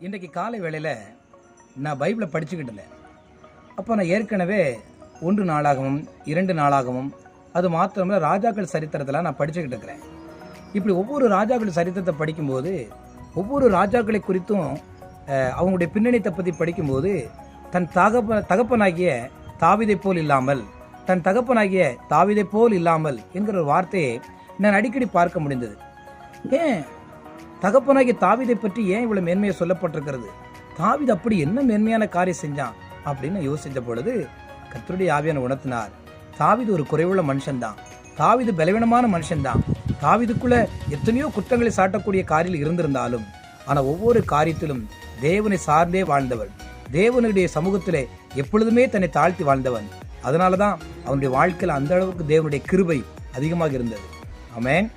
இன்றைக்கு காலை வேளையில் நான் பைபிளை படிச்சுக்கிட்டு இருந்தேன். அப்போ நான் ஏற்கனவே 1 நாளாகவும் 2 நாளாகவும் அது மாத்திரமில்ல ராஜாக்கள் சரித்திரத்தில் நான் படிச்சுக்கிட்டு இருக்கிறேன். இப்படி ஒவ்வொரு ராஜாக்கள் சரித்திரத்தை படிக்கும்போது ஒவ்வொரு ராஜாக்களை குறித்தும் அவங்களுடைய பின்னணியத்தை பற்றி படிக்கும்போது தன் தகப்பனாகிய தாவீதை போல் இல்லாமல் என்கிற ஒரு வார்த்தையை நான் அடிக்கடி பார்க்க முடிந்தது. ஏன் தகப்பனாகிய தாவீதை பற்றி ஏன் இவ்வளவு மேன்மையை சொல்லப்பட்டிருக்கிறது? தாவீது அப்படி என்ன மேன்மையான காரியம் செஞ்சான் அப்படின்னு யோசித்த பொழுது கர்த்தருடைய ஆவியானவர் உணர்த்தினார். தாவீது ஒரு குறைவுள்ள மனுஷன்தான், தாவீது பலவீனமான மனுஷன்தான், தாவீதுக்குள்ள எத்தனையோ குற்றங்களை சாட்டக்கூடிய காரியம் இருந்திருந்தாலும் ஆனா ஒவ்வொரு காரியத்திலும் தேவனை சார்ந்தே வாழ்ந்தவன், தேவனுடைய சமூகத்திலே எப்பொழுதுமே தன்னை தாழ்த்தி வாழ்ந்தவன். அதனாலதான் அவனுடைய வாழ்க்கையில் அந்த அளவுக்கு தேவனுடைய கிருபை அதிகமாக இருந்தது. ஆமென்.